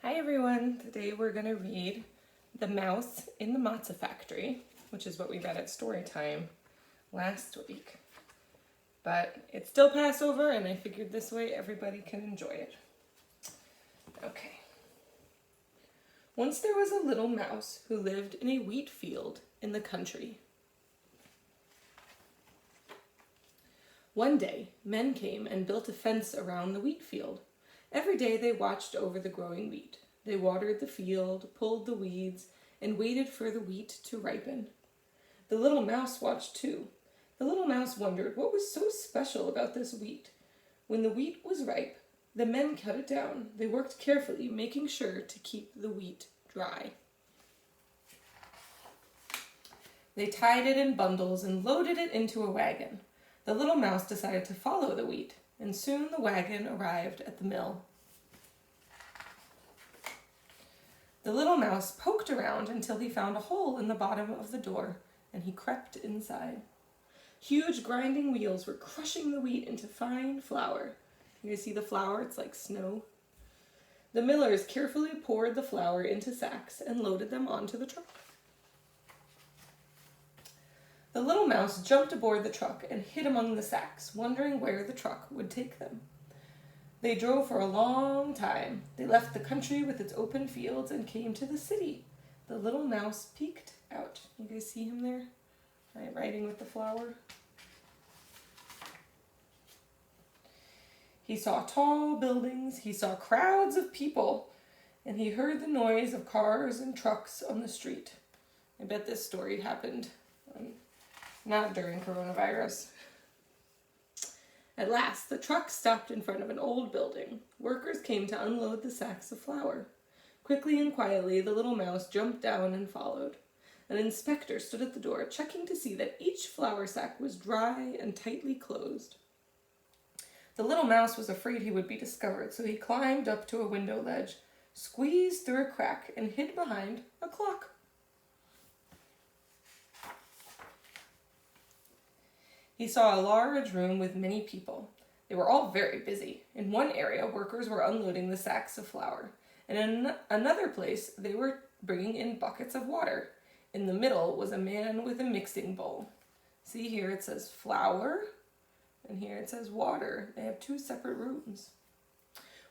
Hi everyone, today we're going to read The Mouse in the Matzah Factory, which is what we read at story time last week. But it's still Passover and I figured this way everybody can enjoy it. Okay. Once there was a little mouse who lived in a wheat field in the country. One day, men came and built a fence around the wheat field. Every day they watched over the growing wheat. They watered the field, pulled the weeds, and waited for the wheat to ripen. The little mouse watched too. The little mouse wondered what was so special about this wheat. When the wheat was ripe, the men cut it down. They worked carefully, making sure to keep the wheat dry. They tied it in bundles and loaded it into a wagon. The little mouse decided to follow the wheat, and soon the wagon arrived at the mill. The little mouse poked around until he found a hole in the bottom of the door, and he crept inside. Huge grinding wheels were crushing the wheat into fine flour. You guys see the flour? It's like snow. The millers carefully poured the flour into sacks and loaded them onto the truck. The little mouse jumped aboard the truck and hid among the sacks, wondering where the truck would take them. They drove for a long time. They left the country with its open fields and came to the city. The little mouse peeked out. You guys see him there? Right, riding with the flour. He saw tall buildings. He saw crowds of people. And he heard the noise of cars and trucks on the street. I bet this story happened not during coronavirus. At last, the truck stopped in front of an old building. Workers came to unload the sacks of flour. Quickly and quietly, the little mouse jumped down and followed. An inspector stood at the door, checking to see that each flour sack was dry and tightly closed. The little mouse was afraid he would be discovered, so he climbed up to a window ledge, squeezed through a crack, and hid behind a clock. He saw a large room with many people. They were all very busy. In one area, workers were unloading the sacks of flour. And in another place, they were bringing in buckets of water. In the middle was a man with a mixing bowl. See here it says flour, and here it says water. They have two separate rooms.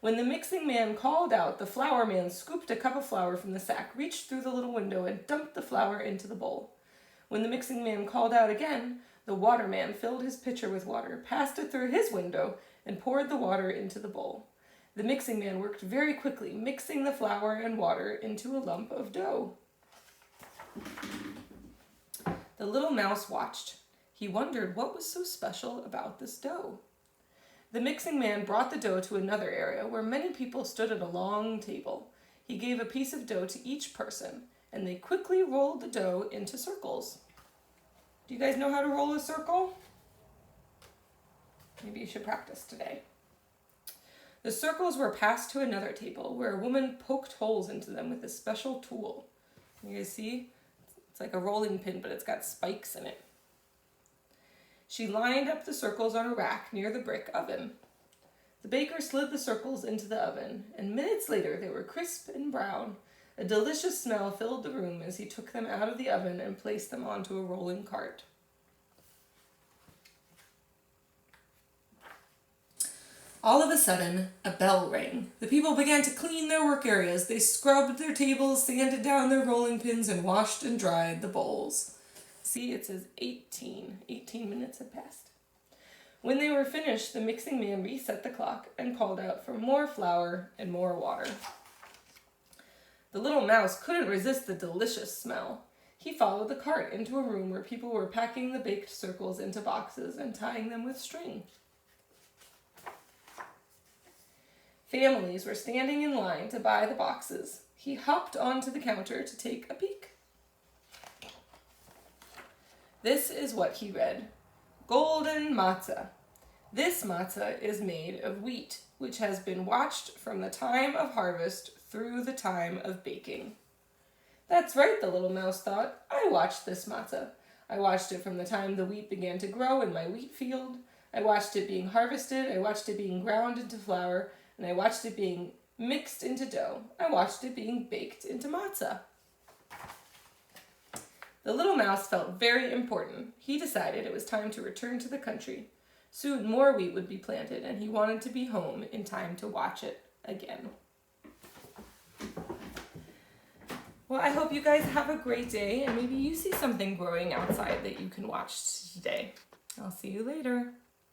When the mixing man called out, the flour man scooped a cup of flour from the sack, reached through the little window, and dumped the flour into the bowl. When the mixing man called out again, the waterman filled his pitcher with water, passed it through his window, and poured the water into the bowl. The mixing man worked very quickly, mixing the flour and water into a lump of dough. The little mouse watched. He wondered what was so special about this dough. The mixing man brought the dough to another area where many people stood at a long table. He gave a piece of dough to each person, and they quickly rolled the dough into circles. Do you guys know how to roll a circle? Maybe you should practice today. The circles were passed to another table where a woman poked holes into them with a special tool. You guys see? It's like a rolling pin, but it's got spikes in it. She lined up the circles on a rack near the brick oven. The baker slid the circles into the oven, and minutes later they were crisp and brown. A delicious smell filled the room as he took them out of the oven and placed them onto a rolling cart. All of a sudden, a bell rang. The people began to clean their work areas. They scrubbed their tables, sanded down their rolling pins, and washed and dried the bowls. See, it says 18. 18 minutes had passed. When they were finished, the mixing man reset the clock and called out for more flour and more water. The little mouse couldn't resist the delicious smell. He followed the cart into a room where people were packing the baked circles into boxes and tying them with string. Families were standing in line to buy the boxes. He hopped onto the counter to take a peek. This is what he read. Golden matzah. This matzah is made of wheat, which has been watched from the time of harvest through the time of baking. That's right, the little mouse thought. I watched this matzah. I watched it from the time the wheat began to grow in my wheat field. I watched it being harvested. I watched it being ground into flour. And I watched it being mixed into dough. I watched it being baked into matzah. The little mouse felt very important. He decided it was time to return to the country. Soon more wheat would be planted, and he wanted to be home in time to watch it again. Well, I hope you guys have a great day, and maybe you see something growing outside that you can watch today. I'll see you later.